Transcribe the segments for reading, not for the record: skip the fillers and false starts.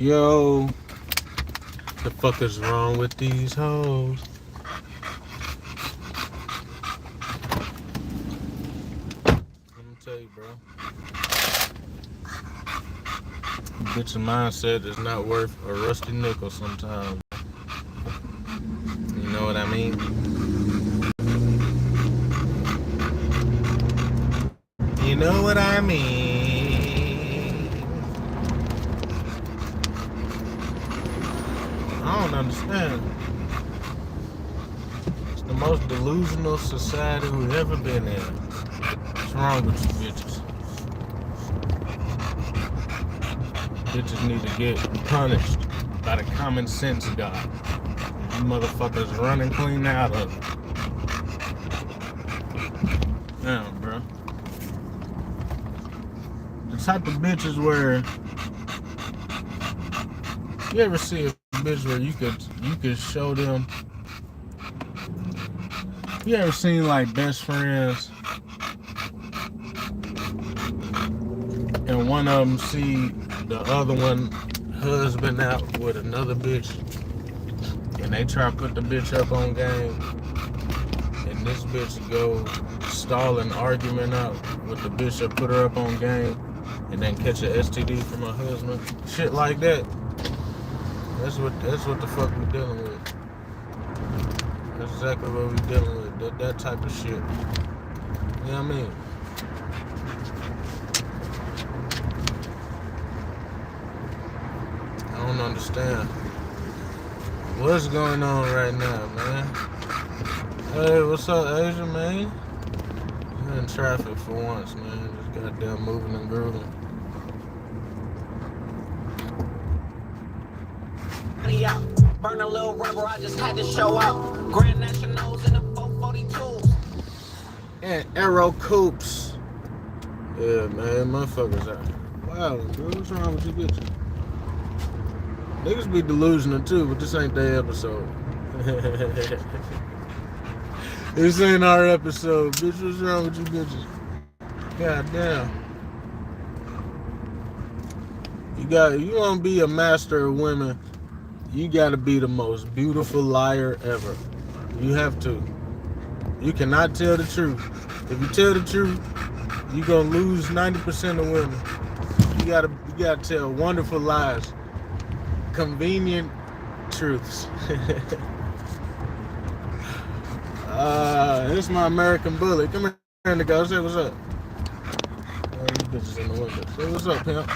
Yo, the fuck is wrong with these hoes? Let me tell you, bro. Bitch, mindset is not worth a rusty nickel sometimes. You know what I mean? You know what I mean? I don't understand. It's the most delusional society we've ever been in. What's wrong with you bitches? Bitches need to get punished by the common sense God. You motherfuckers running clean out of it. Damn, bro. The type of bitches where you ever see a bitch where you could show them. You ever seen like best friends and one of them see the other one husband out with another bitch and they try to put the bitch up on game and this bitch go stall an argument out with the bitch that put her up on game and then catch an STD from her husband? Shit like that. That's what the fuck we dealing with. That's exactly what we dealing with. That type of shit. You know what I mean? I don't understand. What's going on right now, man? Hey, what's up, Asia, man? You're in traffic for once, man. Just goddamn moving and grooving. Out. Burn a little rubber, I just had to show up. Grand Nationals in the 442s. And Aero Coops. Yeah, man, motherfuckers out. Wow, bro, what's wrong with you bitches? Niggas be delusional too, but this ain't their episode. This ain't our episode, bitch. What's wrong with you bitches? God damn. You wanna be a master of women, you gotta be the most beautiful liar ever. You have to. You cannot tell the truth. If you tell the truth, you're gonna lose 90% of women. You gotta tell wonderful lies. Convenient truths. This is my American bully. Come here, nigga. Say what's up. Oh, these bitches in the window. Say what's up, pimp.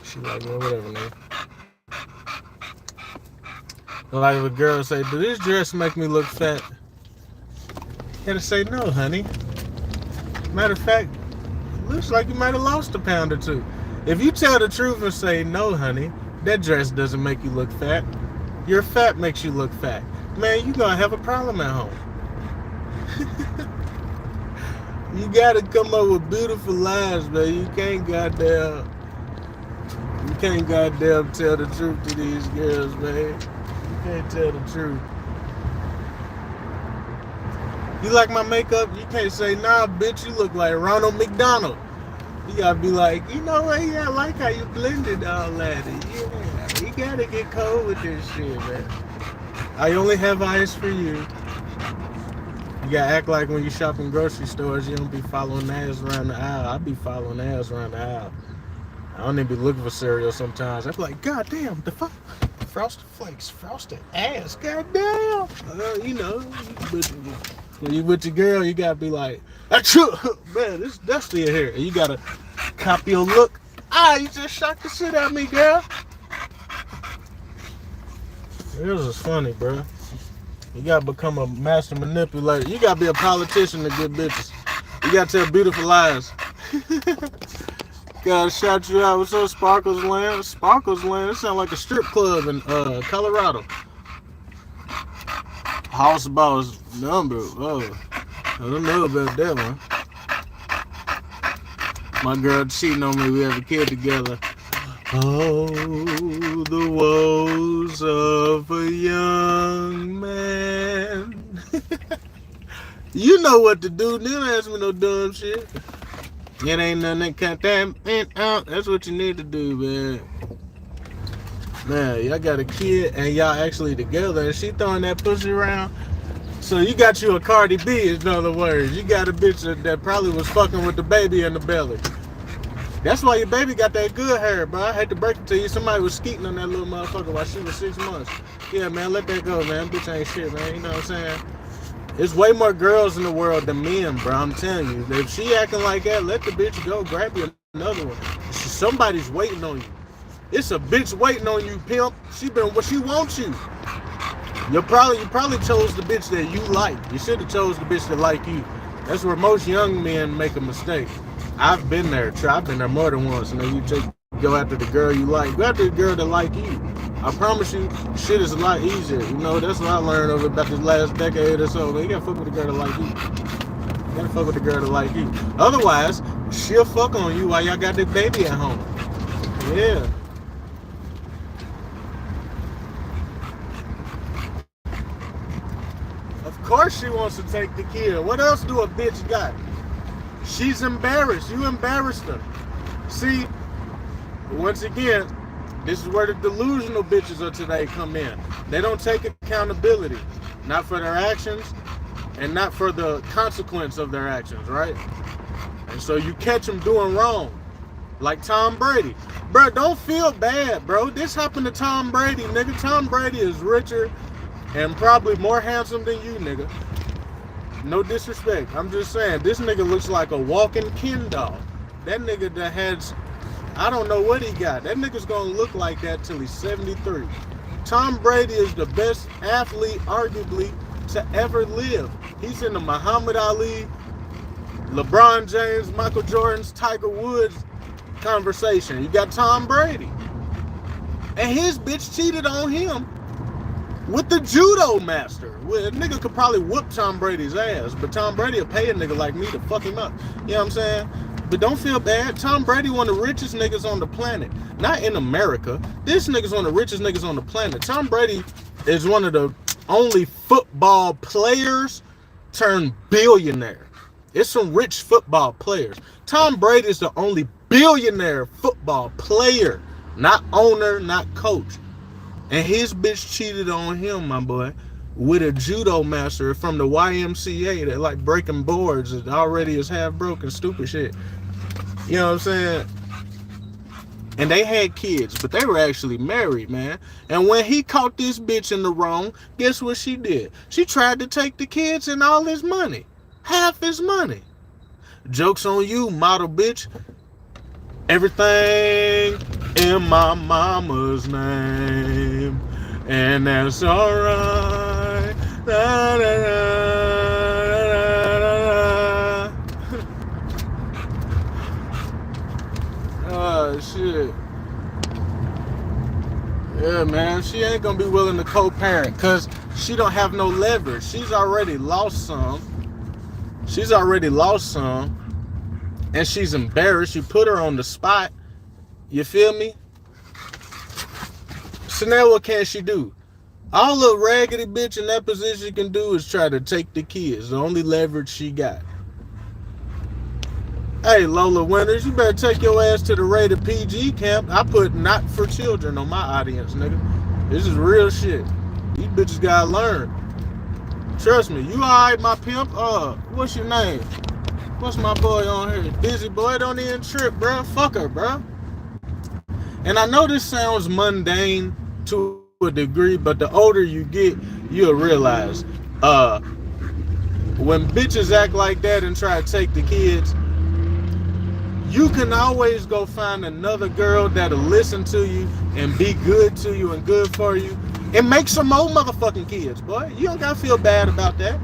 She like, yeah, whatever, nigga. Like if a girl say, "Do this dress make me look fat?" You gotta say, "No, honey. Matter of fact, it looks like you might have lost a pound or two." If you tell the truth and say, "No, honey, that dress doesn't make you look fat. Your fat makes you look fat," man, you gonna have a problem at home. You gotta come up with beautiful lies, man. You can't goddamn tell the truth to these girls, man. You can't tell the truth. You like my makeup? You can't say, "Nah, bitch, you look like Ronald McDonald." You gotta be like, "You know what? Yeah, I like how you blended all that. Yeah, you gotta get cold with this shit, man. I only have eyes for you." You gotta act like when you shop in grocery stores, you don't be following ass around the aisle. I be following ass around the aisle. I don't even be looking for cereal sometimes. I be like, "God damn, the fuck? Frosted Flakes, frosted ass, god damn." You know, when you with your girl, you gotta be like, "Man, it's dusty in here." And you gotta copy your look. You just shocked the shit out of me, girl. This is funny, bro. You gotta become a master manipulator. You gotta be a politician to get bitches. You gotta tell beautiful lies. Gotta shout you out. What's up, Sparkles Land? Sparkles Land. It sounds like a strip club in Colorado. House boss number. Oh, I don't know about that one. My girl cheating on me. We have a kid together. Oh, the woes of a young man. You know what to do. Don't ask me no dumb shit. It ain't nothing cut that out. That's what you need to do, man. Man, y'all got a kid and y'all actually together and she throwing that pussy around. So you got you a Cardi B, in other words. You got a bitch that probably was fucking with the baby in the belly. That's why your baby got that good hair, bro. I hate to break it to you. Somebody was skeeting on that little motherfucker while she was 6 months. Yeah, man, let that go, man. Bitch ain't shit, man. You know what I'm saying? There's way more girls in the world than men, bro. I'm telling you. If she acting like that, let the bitch go. Grab you another one. Somebody's waiting on you. It's a bitch waiting on you, pimp. She wants you. You probably chose the bitch that you like. You should have chose the bitch that like you. That's where most young men make a mistake. I've been there. I've been there more than once. And then you go after the girl you like. Go after the girl that like you. I promise you, shit is a lot easier. You know, that's what I learned over about this last decade or so. Man, you gotta fuck with the girl that like you. You gotta fuck with the girl that like you. Otherwise, she'll fuck on you while y'all got the baby at home. Yeah. Of course she wants to take the kid. What else do a bitch got? She's embarrassed. You embarrassed her. See, once again, this is where the delusional bitches of today come in. They don't take accountability, not for their actions and not for the consequence of their actions, right? And so you catch them doing wrong, like Tom Brady. Bro, don't feel bad, bro. This happened to Tom Brady, nigga. Tom Brady is richer and probably more handsome than you, nigga. No disrespect. I'm just saying, this nigga looks like a walking Ken doll. That nigga that has, I don't know what he got. That nigga's gonna look like that till he's 73. Tom Brady is the best athlete, arguably, to ever live. He's in the Muhammad Ali, LeBron James, Michael Jordan's, Tiger Woods conversation. You got Tom Brady. And his bitch cheated on him with the judo master. Well, a nigga could probably whoop Tom Brady's ass, but Tom Brady will pay a nigga like me to fuck him up. You know what I'm saying? But don't feel bad. Tom Brady one of the richest niggas on the planet. Not in America. This nigga's one of the richest niggas on the planet. Tom Brady is one of the only football players turned billionaire. It's some rich football players. Tom Brady is the only billionaire football player. Not owner, not coach. And his bitch cheated on him, my boy, with a judo master from the YMCA that like breaking boards and already is half broken, stupid shit. You know what I'm saying? And they had kids, but they were actually married, man. And when he caught this bitch in the wrong, guess what she did? She tried to take the kids and all his money. Half his money. Joke's on you, model bitch. Everything in my mama's name, and that's alright. Da, da, da, da, da, da. Oh shit. Yeah, man, she ain't gonna be willing to co-parent because she don't have no leverage. She's already lost some. And she's embarrassed. You put her on the spot. You feel me? So now what can she do? All the raggedy bitch in that position can do is try to take the kids. The only leverage she got. Hey, Lola Winters, you better take your ass to the rated PG camp. I put not for children on my audience, nigga. This is real shit. These bitches gotta learn. Trust me. You alright, my pimp? What's your name? What's my boy on here? Busy boy, don't even trip, bro. Fuck her, bro. And I know this sounds mundane to a degree, but the older you get, you'll realize when bitches act like that and try to take the kids, you can always go find another girl that'll listen to you and be good to you and good for you and make some more motherfucking kids, boy. You don't gotta feel bad about that.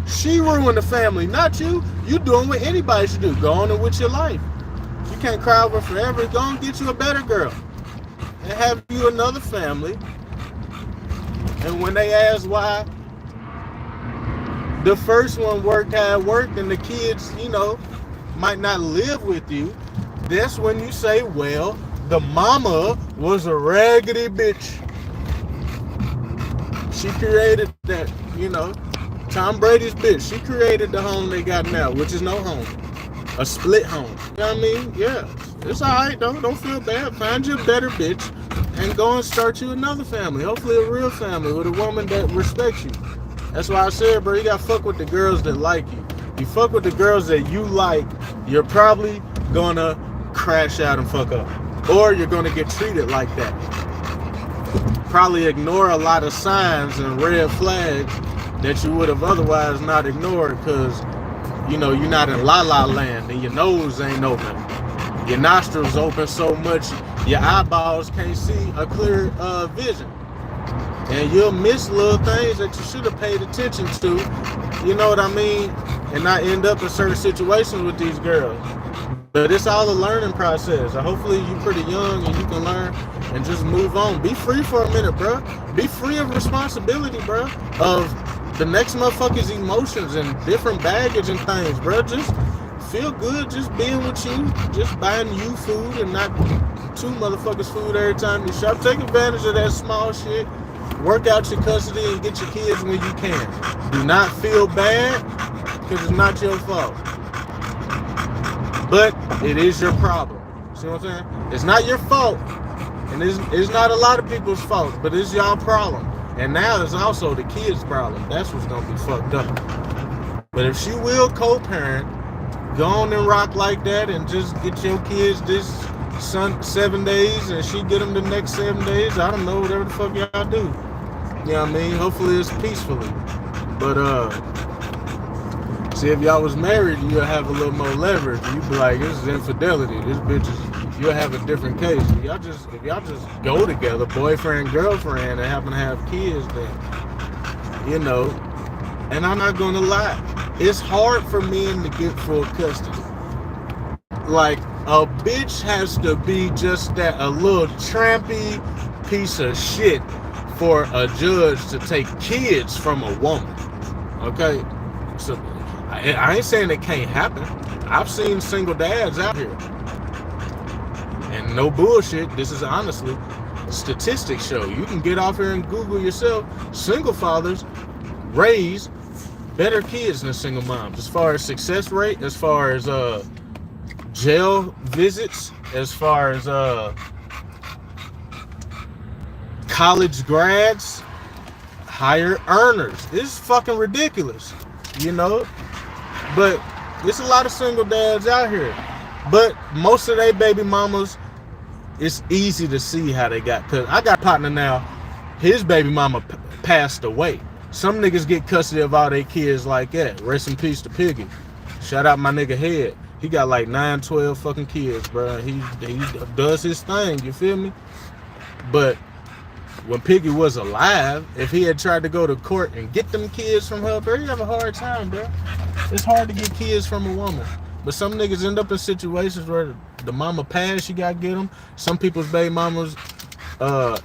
She ruined the family, not you. You doing what anybody should do. Go on with your life. You can't cry over forever. Go and get you a better girl. And have you another family. And when they ask why the first one worked how it worked and the kids, you know, might not live with you, that's when you say, well, the mama was a raggedy bitch. She created that, you know, Tom Brady's bitch. She created the home they got now, which is no home. a split home. You know what I mean? Yeah, it's all right though. Don't feel bad. Find you a better bitch and go and start you another family. Hopefully a real family with a woman that respects you. That's why I said, bro, you gotta fuck with the girls that like you. You fuck with the girls that you like, you're probably gonna crash out and fuck up. Or you're gonna get treated like that. Probably ignore a lot of signs and red flags that you would have otherwise not ignored because, you know, you're not in la la land and your nose ain't open. Your nostrils open so much, your eyeballs can't see a clear vision. And you'll miss little things that you should have paid attention to, you know what I mean? And not end up in certain situations with these girls. But it's all a learning process. Hopefully you're pretty young and you can learn and just move on. Be free for a minute, bro. Be free of responsibility, bro. Of the next motherfucker's emotions and different baggage and things, bro. Just feel good just being with you. Just buying you food and not two motherfuckers food every time you shop. Take advantage of that small shit. Work out your custody and get your kids when you can. Do not feel bad because it's not your fault. But it is your problem. See what I'm saying? It's not your fault. And it's not a lot of people's fault, but it's y'all problem. And now it's also the kids' problem. That's what's gonna be fucked up. But if she will co-parent, go on and rock like that and just get your kids this 7 days and she get them the next 7 days. I don't know, whatever the fuck y'all do. You know what I mean? Hopefully it's peacefully. But see, if y'all was married, you'll have a little more leverage. You'd be like, this is infidelity. This bitch is, you'll have a different case. If y'all just go together, boyfriend, girlfriend, and happen to have kids, then, you know, and I'm not gonna lie, it's hard for men to get full custody. Like, a bitch has to be just that, a little trampy piece of shit for a judge to take kids from a woman. Okay? So, I ain't saying it can't happen. I've seen single dads out here. And no bullshit, this is honestly, statistics show. You can get off here and Google yourself. Single fathers raise better kids than single moms. As far as success rate, as far as jail visits, as far as college grads, higher earners. It's fucking ridiculous, you know? But there's a lot of single dads out here. But most of their baby mamas, it's easy to see how they got. Cause I got a partner now, his baby mama passed away. Some niggas get custody of all their kids like that. Rest in peace to Piggy. Shout out my nigga Head. He got like 9, 12 fucking kids, bro. He does his thing, you feel me? But when Piggy was alive, if he had tried to go to court and get them kids from her, bro, he'd have a hard time, bro. It's hard to get kids from a woman. But some niggas end up in situations where the mama passed, you gotta get them. Some people's baby mamas, a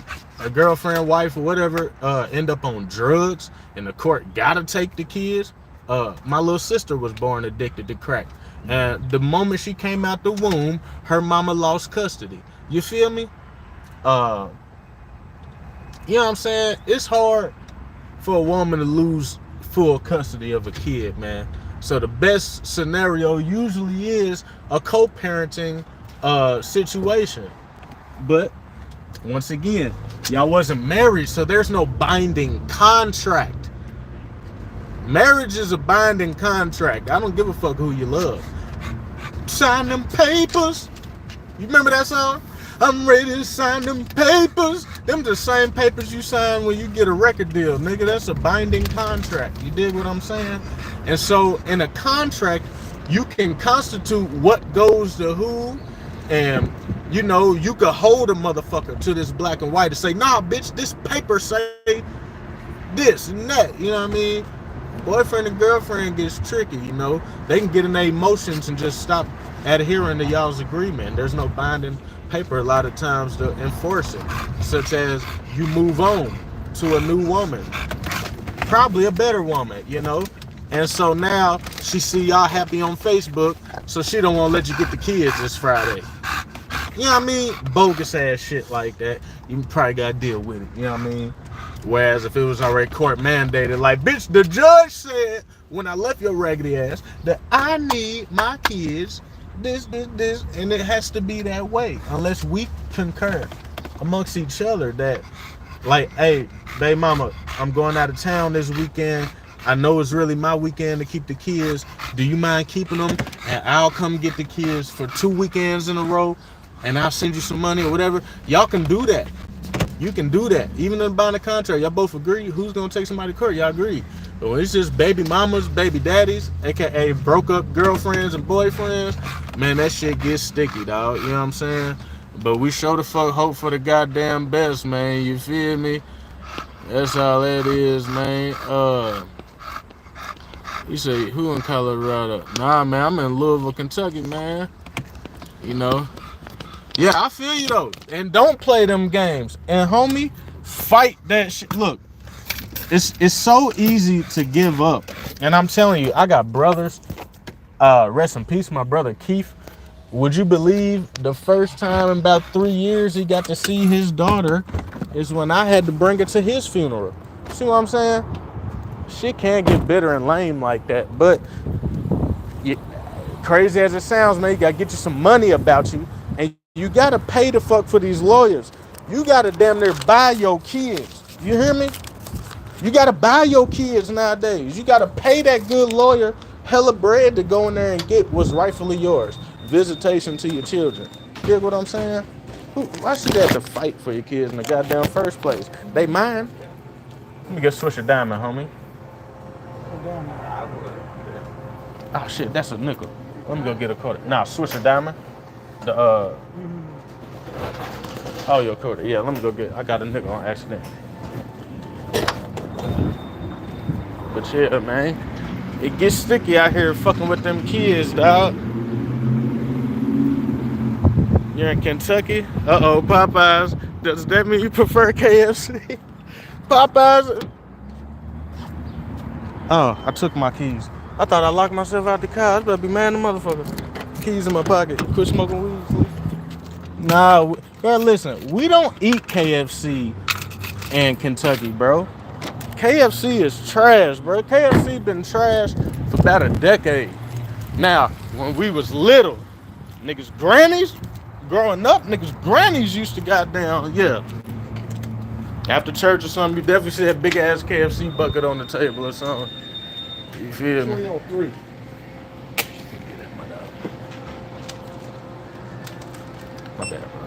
girlfriend, wife, or whatever, end up on drugs, and the court gotta take the kids. My little sister was born addicted to crack. And the moment she came out the womb, her mama lost custody. You feel me? You know what I'm saying? It's hard for a woman to lose full custody of a kid, man. So the best scenario usually is a co-parenting situation. But once again, y'all wasn't married, so there's no binding contract. Marriage is a binding contract. I don't give a fuck who you love. Sign them papers. You remember that song? I'm ready to sign them papers. Them the same papers you sign when you get a record deal, nigga. That's a binding contract. You dig what I'm saying? And so in a contract, you can constitute what goes to who, and you know, you could hold a motherfucker to this black and white and say, nah, bitch, this paper say this and that. You know what I mean? Boyfriend and girlfriend gets tricky, you know. They can get in their emotions and just stop adhering to y'all's agreement. There's no binding paper a lot of times to enforce it, such as you move on to a new woman, probably a better woman, you know. And so now she see y'all happy on Facebook, so she don't want to let you get the kids this Friday. You know what I mean? Bogus ass shit like that. You probably gotta deal with it. You know what I mean? Whereas if it was already court mandated, like, bitch, the judge said when I left your raggedy ass that I need my kids this, and it has to be that way unless we concur amongst each other that, like, hey, babe mama, I'm going out of town this weekend. I know it's really my weekend to keep the kids. Do you mind keeping them? And I'll come get the kids for 2 weekends in a row, and I'll send you some money or whatever. Y'all can do that. You can do that. Even in buying a contract, y'all both agree. Who's gonna take somebody to court? Y'all agree. But when it's just baby mamas, baby daddies, aka broke up girlfriends and boyfriends, man, that shit gets sticky, dog. You know what I'm saying? But we sure the fuck hope for the goddamn best, man. You feel me? That's all that is, man. You say, who in Colorado? Nah, man, I'm in Louisville, Kentucky, man. You know. Yeah, I feel you, though. And don't play them games. And, homie, fight that shit. Look, it's so easy to give up. And I'm telling you, I got brothers. Rest in peace, my brother Keith. Would you believe the first time in about 3 years he got to see his daughter is when I had to bring her to his funeral. See what I'm saying? Shit can't get bitter and lame like that. But crazy as it sounds, man, you gotta get you some money about you. And you gotta pay the fuck for these lawyers. You gotta damn near buy your kids. You hear me? You gotta buy your kids nowadays. You gotta pay that good lawyer hella bread to go in there and get what's rightfully yours. Visitation to your children. You get what I'm saying? Why should they have to fight for your kids in the goddamn first place? They mine. Let me get Swisher Diamond, homie. Oh shit, that's a nickel. Let me go get a quarter. Nah, Swisher Diamond. The oh, your quarter. Yeah, let me go get. I got a nickel on accident. But yeah, man, it gets sticky out here fucking with them kids, dog. You're in Kentucky. Popeyes. Does that mean you prefer KFC? Popeyes. Oh, I took my keys. I thought I locked myself out the car. I was about to be mad at the motherfucker. Keys in my pocket. Quit smoking weed. Nah, bro, listen. We don't eat KFC in Kentucky, bro. KFC is trash, bro. KFC been trash for about a decade. Now, when we was little, niggas grannies, growing up, niggas grannies used to goddamn, yeah. After church or something, you definitely see that big ass KFC bucket on the table or something. You feel me? 303. My bad, bro.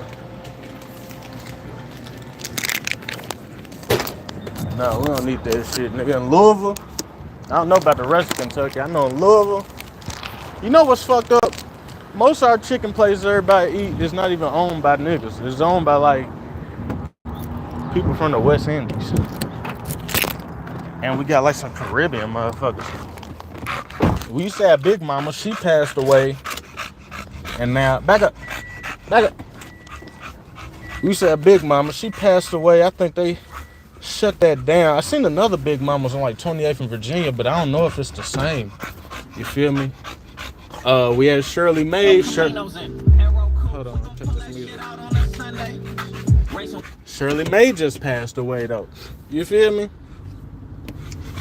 No, we don't need that shit, nigga. In Louisville, I don't know about the rest of Kentucky. I know in Louisville, you know what's fucked up? Most of our chicken places everybody eat is not even owned by niggas. It's owned by like people from the West Indies. And we got like some Caribbean motherfuckers. We used to have Big Mama. She passed away. And now, back up. We used to have Big Mama. She passed away. I think they shut that down. I seen another Big Mama's on like 28th in Virginia, but I don't know if it's the same. You feel me? We had Shirley May. Hold on, check this music. Shirley May just passed away though. You feel me?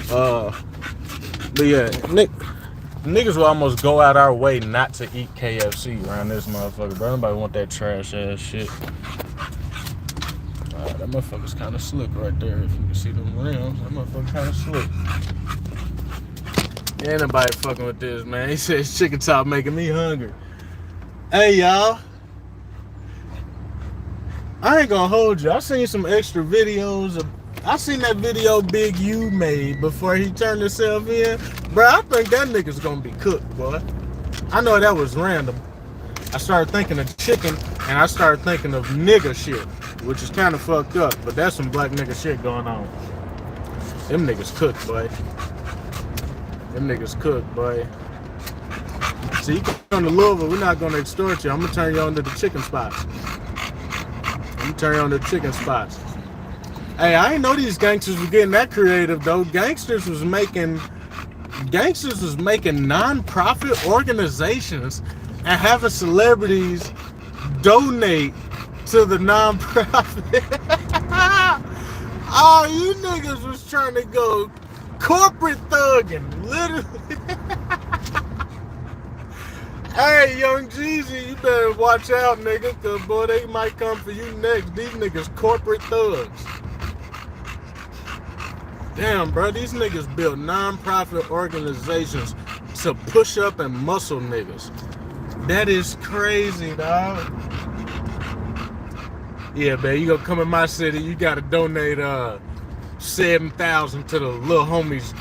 But yeah, niggas will almost go out our way not to eat KFC around this motherfucker, bro. Nobody want that trash ass shit. That motherfucker's kind of slick right there. If you can see them rims, that motherfucker kind of slick. Ain't nobody fucking with this, man. He says chicken top making me hungry. Hey, y'all. I ain't gonna hold you. I seen some extra videos. I seen that video Big U made before he turned himself in. Bro, I think that nigga's gonna be cooked, boy. I know that was random. I started thinking of chicken, and I started thinking of nigga shit, which is kind of fucked up, but that's some black nigga shit going on. Them niggas cooked, boy. Them niggas cooked, boy. See, you come to Louisville, we're not gonna extort you. I'm gonna turn you on to the chicken spots. Hey, I didn't know these gangsters were getting that creative though. Gangsters was making non-profit organizations and having celebrities donate to the non-profit. Oh, you niggas was trying to go corporate thugging, literally. Hey, Young Jeezy, you better watch out, nigga, cause boy, they might come for you next. These niggas corporate thugs. Damn, bro, these niggas built non-profit organizations to push up and muscle niggas. That is crazy, dog. Yeah, man, you gonna come in my city, you gotta donate $7,000 to the little homies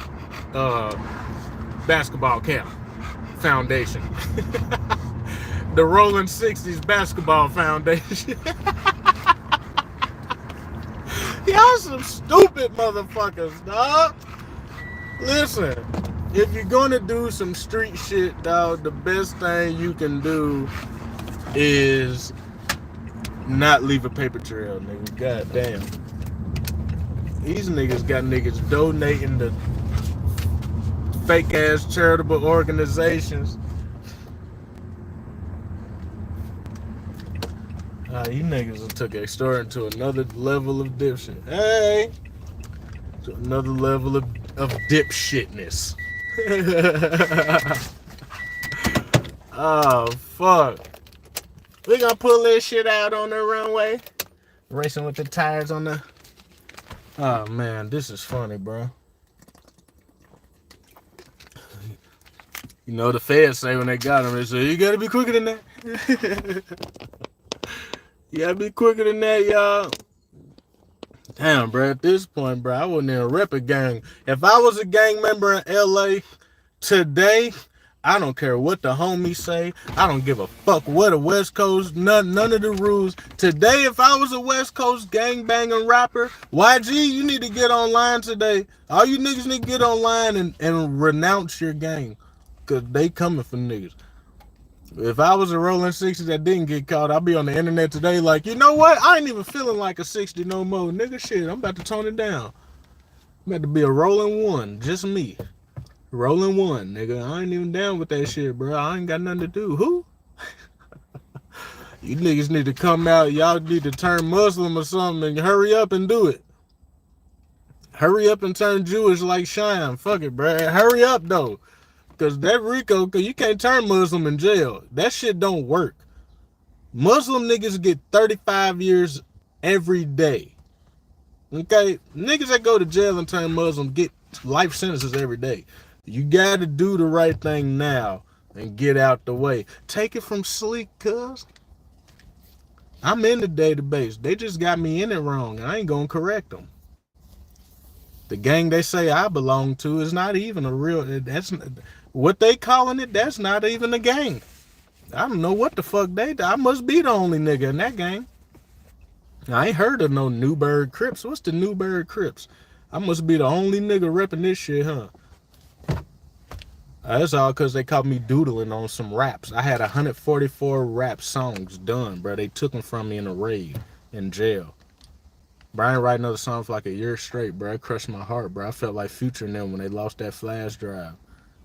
basketball camp foundation. The Rolling 60s Basketball Foundation. Y'all some stupid motherfuckers, dog. Listen, if you're gonna do some street shit, dog, the best thing you can do is not leave a paper trail, nigga. God damn. These niggas got niggas donating to fake ass charitable organizations. You niggas took a story to another level of dipshit. Hey! To another level of dipshitness. Oh, fuck. We gonna pull this shit out on the runway. Racing with the tires on the... Oh, man, this is funny, bro. You know, the feds say when they got him, they say, you gotta be quicker than that. You gotta be quicker than that, y'all. Damn, bro, at this point, bro, I wouldn't even rep a gang. If I was a gang member in LA today, I don't care what the homies say. I don't give a fuck what a West Coast, none of the rules. Today, if I was a West Coast gangbanging rapper, YG, you need to get online today. All you niggas need to get online and renounce your gang. Because they coming for niggas. If I was a Rolling 60 that didn't get caught, I'd be on the internet today like, you know what? I ain't even feeling like a 60 no more. Nigga, shit, I'm about to tone it down. I'm about to be a Rolling 1. Just me. Rolling 1, nigga. I ain't even down with that shit, bro. I ain't got nothing to do. Who? You niggas need to come out. Y'all need to turn Muslim or something and hurry up and do it. Hurry up and turn Jewish like Shine. Fuck it, bro. Hurry up, though. Because that RICO, because you can't turn Muslim in jail. That shit don't work. Muslim niggas get 35 years every day. Okay? Niggas that go to jail and turn Muslim get life sentences every day. You got to do the right thing now and get out the way. Take it from Sleek, cuz. I'm in the database. They just got me in it wrong. I ain't going to correct them. The gang they say I belong to is not even a real... That's what they calling it, that's not even a gang. I don't know what the fuck they do. I must be the only nigga in that gang. I ain't heard of no Newburgh Crips. What's the Newburgh Crips? I must be the only nigga repping this shit, huh? That's all because they caught me doodling on some raps. I had 144 rap songs done, bro. They took them from me in a raid in jail. Bro, I ain't write another song for like a year straight, bro. It crushed my heart, bro. I felt like Future and them when they lost that flash drive.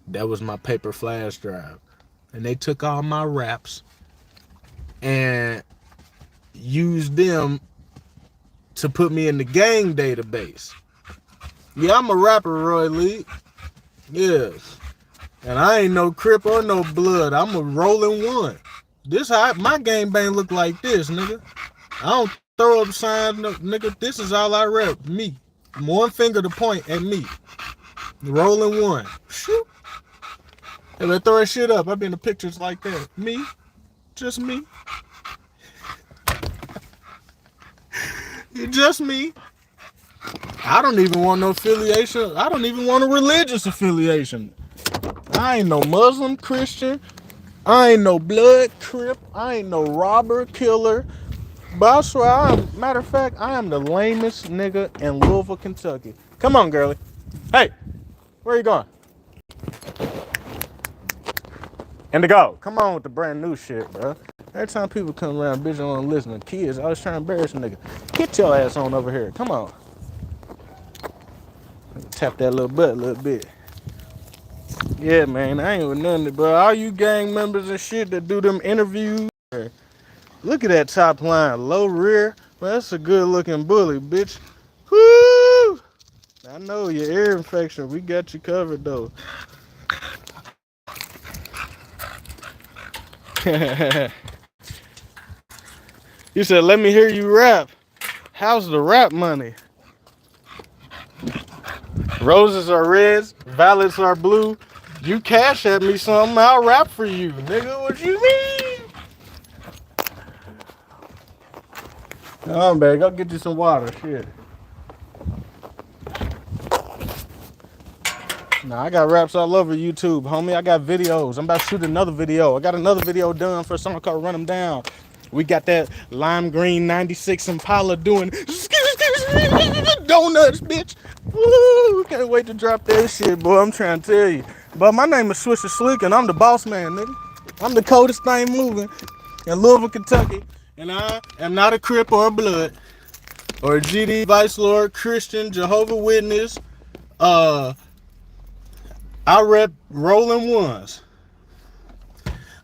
That was my paper flash drive. And they took all my raps and used them to put me in the gang database. Yeah, I'm a rapper, Roy Lee. Yeah. And I ain't no Crip or no Blood. I'm a Rolling 1. This how my gang bang look like this, nigga. I don't throw up signs, no, nigga. This is all I rep. Me. One finger to point at me. Rolling 1. Shoot. Hey, let's throw that shit up. I've been in pictures like that. Me. Just me. Just me. I don't even want no affiliation. I don't even want a religious affiliation. I ain't no Muslim, Christian. I ain't no Blood, Crip. I ain't no robber, killer. But I swear, matter of fact, I am the lamest nigga in Louisville, Kentucky. Come on, girlie. Hey, where you going? Indigo, come on with the brand new shit, bro. Every time people come around, bitch, I don't want to listen to kids. I was trying to embarrass a nigga. Get your ass on over here. Come on. Tap that little butt a little bit. Yeah, man, I ain't with nothing, bro. All you gang members and shit that do them interviews. Look at that top line. Low rear. Man, that's a good looking bully, bitch. Woo! I know your ear infection. We got you covered though. You said, "Let me hear you rap." How's the rap money? Roses are reds, violets are blue. You cash at me something, I'll rap for you, nigga. What you mean? Oh, man, go get you some water. Shit. Nah, I got raps all over YouTube, homie. I got videos. I'm about to shoot another video. I got another video done for a song called Run 'Em Down. We got that lime green 96 Impala doing donuts, bitch. Woo, can't wait to drop that shit, boy. I'm trying to tell you. But my name is Swisher Sleek, and I'm the boss man, nigga. I'm the coldest thing moving in Louisville, Kentucky. And I am not a Crip or a Blood or a GD, Vice Lord, Christian, Jehovah Witness. I rep rolling ones.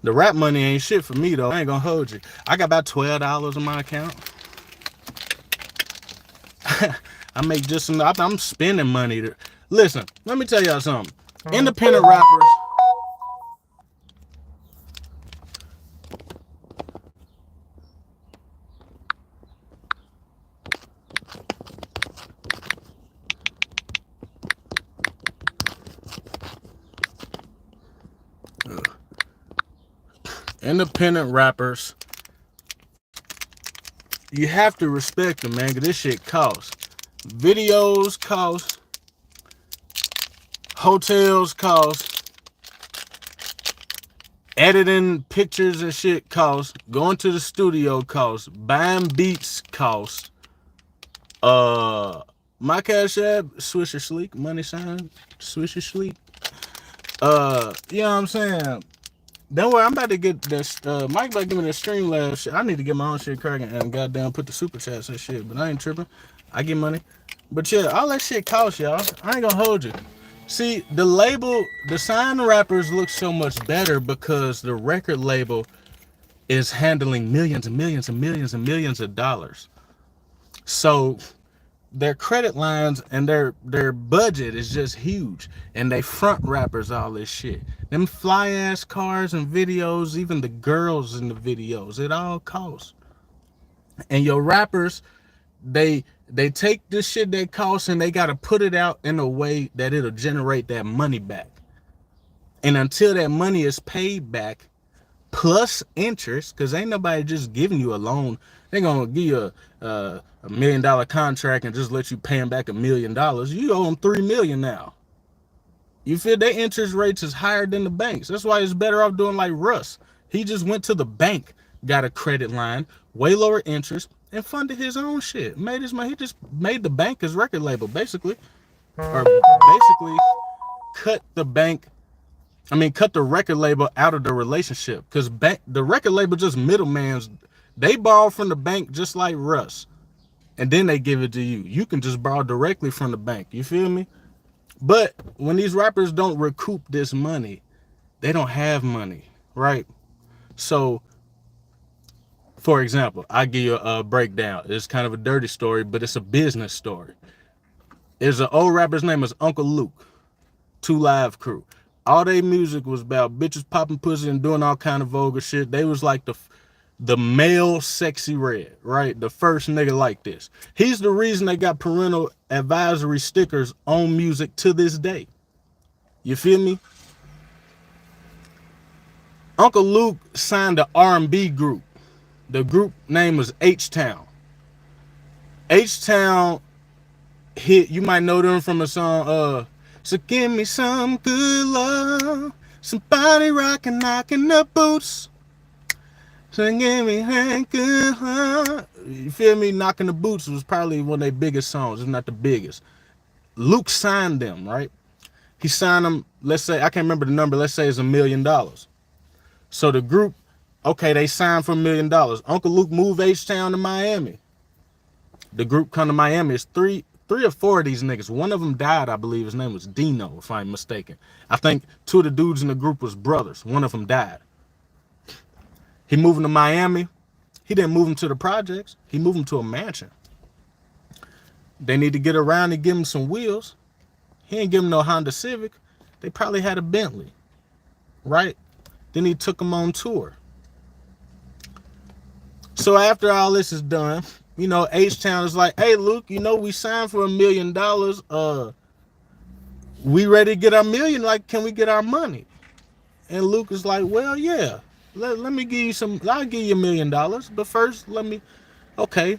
The rap money ain't shit for me though. I ain't gonna hold you. I got about $12 in my account. I make just some. I'm spending money. Listen, let me tell y'all something. Independent rappers. Independent rappers. You have to respect them, man, because this shit costs. Videos cost. Hotels cost. Editing pictures and shit cost. Going to the studio cost. Buying beats cost. My Cash App, Swisher Sleek, money sign, Swisher Sleek. You know what I'm saying? Don't worry, I'm about to get this. Mike about to give me the Streamlabs shit. I need to get my own shit cracking and goddamn put the super chats and shit. But I ain't tripping. I get money. But yeah, all that shit costs, y'all. I ain't gonna hold you. See, the label, the sign rappers look so much better because the record label is handling millions and millions and millions and millions of dollars. So their credit lines and their budget is just huge, and they front rappers all this shit. Them fly ass cars and videos, even the girls in the videos, it all costs. And your rappers, they take this shit that costs and they gotta put it out in a way that it'll generate that money back. And until that money is paid back, plus interest, because ain't nobody just giving you a loan. They gonna give you a $1 million contract and just let you pay them back $1 million. You owe them $3 million now. You feel their interest rates is higher than the banks. That's why it's better off doing like Russ. He just went to the bank, got a credit line, way lower interest, and funded his own shit. Made his money. He just made the bank his record label, basically, or basically cut the bank. Cut the record label out of the relationship, because the record label just middlemans. They borrow from the bank just like Russ, and then they give it to you. You can just borrow directly from the bank. You feel me? But when these rappers don't recoup this money, they don't have money, right? So, for example, I give you a breakdown. It's kind of a dirty story, but it's a business story. There's an old rapper's name is Uncle Luke. 2 Live Crew. All their music was about bitches popping pussy and doing all kind of vulgar shit. They was like the male Sexy Red, right? The first nigga like this. He's the reason they got parental advisory stickers on music to this day. You feel me? Uncle Luke signed an R&B group. The group name was H-Town. H-Town hit, you might know them from a song, so give me some good love, somebody rockin', knocking the boots. So give me that good love. You feel me? Knocking the Boots was probably one of their biggest songs, if not the biggest. Luke signed them, right? He signed them, let's say, I can't remember the number, let's say it's $1 million. So the group, okay, they signed for $1 million. Uncle Luke moved H-Town to Miami. The group come to Miami. It's three or four of these niggas. One of them died, I believe. His name was Dino, if I'm mistaken. I think 2 of the dudes in the group was brothers. One of them died. He moved him to Miami. He didn't move him to the projects. He moved him to a mansion. They need to get around and give him some wheels. He ain't give him no Honda Civic. They probably had a Bentley, right? Then he took him on tour. So after all this is done, H-Town is like, hey, Luke, we signed for $1 million. We ready to get our million. Like, can we get our money? And Luke is like, well, yeah. Let me give you I'll give you $1 million. But first, okay.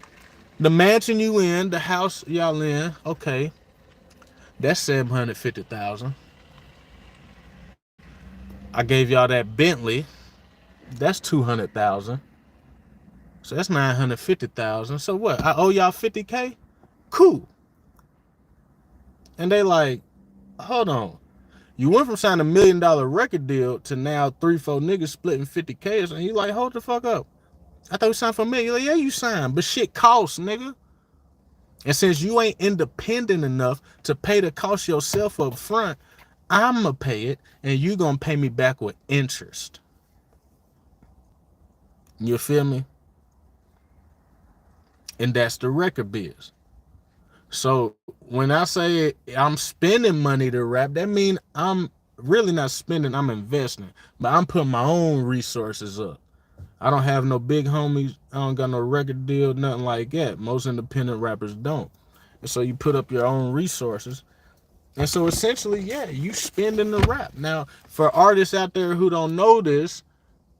The mansion you in, the house y'all in, okay. That's $750,000. I gave y'all that Bentley. That's $200,000. So that's $950,000. So what? I owe y'all $50K? Cool. And they like, hold on. You went from signing $1 million record deal to now 3-4 niggas splitting $50K. And you like, hold the fuck up. I thought we signed for $1 million. Like, yeah, you signed, but shit costs, nigga. And since you ain't independent enough to pay the cost yourself up front, I'ma pay it, and you gonna pay me back with interest. You feel me? And that's the record biz. So when I say I'm spending money to rap, that means I'm really not spending, I'm investing. But I'm putting my own resources up. I don't have no big homies. I don't got no record deal, nothing like that. Most independent rappers don't. And so you put up your own resources. And so essentially, yeah, you spending the rap. Now, for artists out there who don't know this,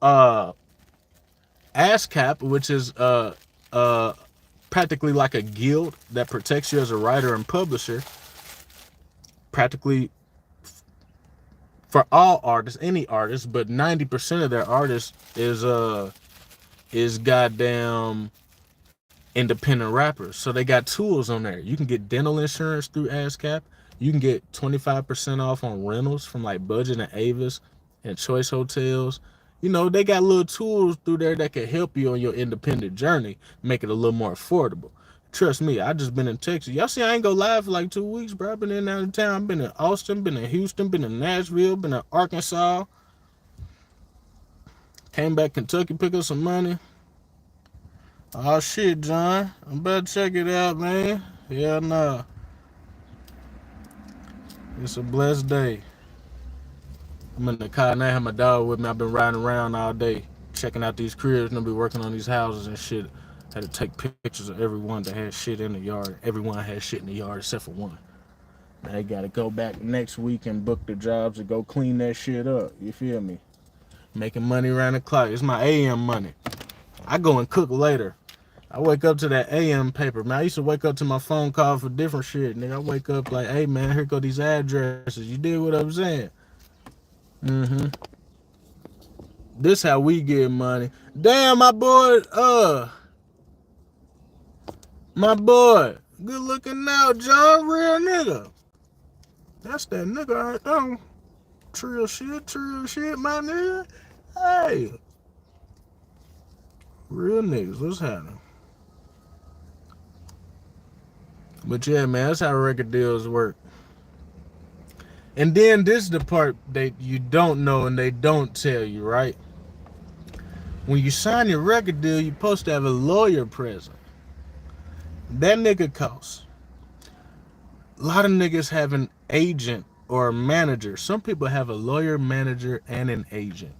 ASCAP, which is practically like a guild that protects you as a writer and publisher, practically for all artists, any artist, but 90% of their artists is goddamn independent rappers. So they got tools on there. You can get dental insurance through ASCAP. You can get 25% off on rentals from like Budget and Avis and Choice Hotels. They got little tools through there that can help you on your independent journey, make it a little more affordable. Trust me, I just been in Texas. Y'all see I ain't go live for like 2 weeks, bro. I've been in and out of town. I've been in Austin, been in Houston, been in Nashville, been in Arkansas. Came back Kentucky, pick up some money. Oh shit, John. I'm about to check it out, man. Yeah, nah. It's a blessed day. I'm in the car and I have my dog with me. I've been riding around all day, checking out these cribs and I'll be working on these houses and shit. Had to take pictures of everyone that had shit in the yard. Everyone had shit in the yard except for one. Now they gotta go back next week and book the jobs to go clean that shit up. You feel me? Making money around the clock. It's my AM money. I go and cook later. I wake up to that AM paper, man. I used to wake up to my phone call for different shit, nigga. I wake up like, hey, man, here go these addresses. You dig what I'm saying? This how we get money. Damn, my boy, good looking now, John, real nigga. That's that nigga right there. Trill shit, my nigga. Hey. Real niggas, what's happening? But yeah, man, that's how record deals work. And then this is the part that you don't know and they don't tell you, right? When you sign your record deal, you're supposed to have a lawyer present. That nigga costs. A lot of niggas have an agent or a manager. Some people have a lawyer, manager, and an agent.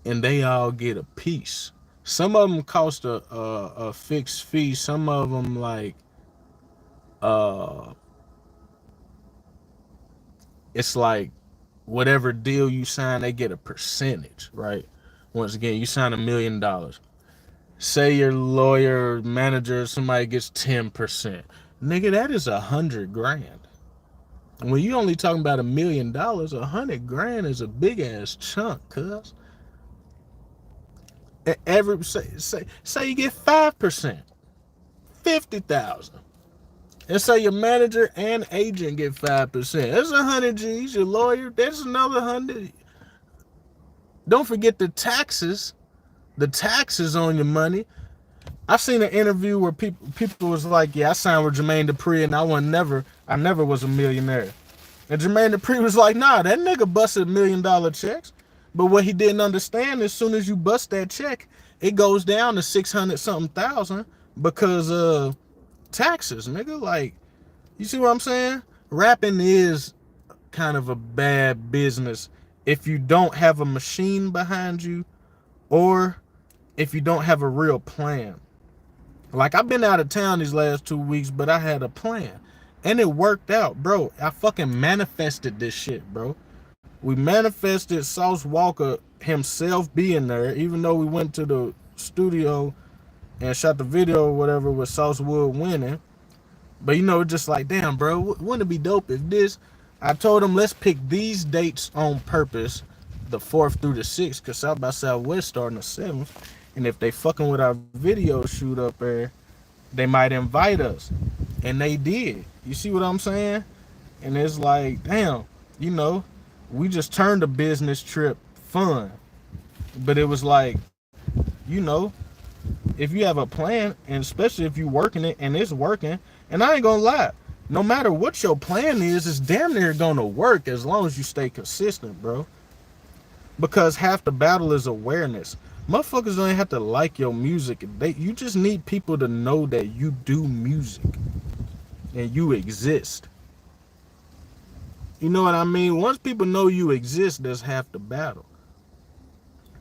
And they all get a piece. Some of them cost a fixed fee. Some of them like it's like whatever deal you sign, they get a percentage, right? Once again, you sign $1 million. Say your lawyer, manager, somebody gets 10%. Nigga, that is $100,000. When you only talking about $1 million, $100,000 is a big ass chunk, cuz. Every say you get 5%, 50,000. And say your manager and agent get 5%. That's 100 G's. Your lawyer, that's another 100. Don't forget the taxes. The taxes on your money. I seen an interview where people was like, yeah, I signed with Jermaine Dupri and I never was a millionaire. And Jermaine Dupri was like, nah, that nigga busted $1 million checks. But what he didn't understand, as soon as you bust that check, it goes down to 600 something thousand because taxes, nigga. Like, you see what I'm saying? Rapping is kind of a bad business if you don't have a machine behind you, or if you don't have a real plan. Like, I've been out of town these last 2 weeks, but I had a plan. And it worked out, bro. I fucking manifested this shit, bro. We manifested Sauce Walker himself being there, even though we went to the studio and shot the video or whatever with Sauce Wood winning. But you know, just like, damn, bro, wouldn't it be dope if this? I told him, let's pick these dates on purpose, the 4th through the 6th, because South by Southwest starting the 7th. And if they fucking with our video shoot up there, they might invite us. And they did. You see what I'm saying? And it's like, damn, you know, we just turned a business trip fun. But it was like, you know, if you have a plan, and especially if you working it and it's working, and I ain't gonna lie, no matter what your plan is, it's damn near gonna work as long as you stay consistent, bro. Because half the battle is awareness. Motherfuckers don't have to like your music. You just need people to know that you do music and you exist. You know what I mean? Once people know you exist, that's half the battle.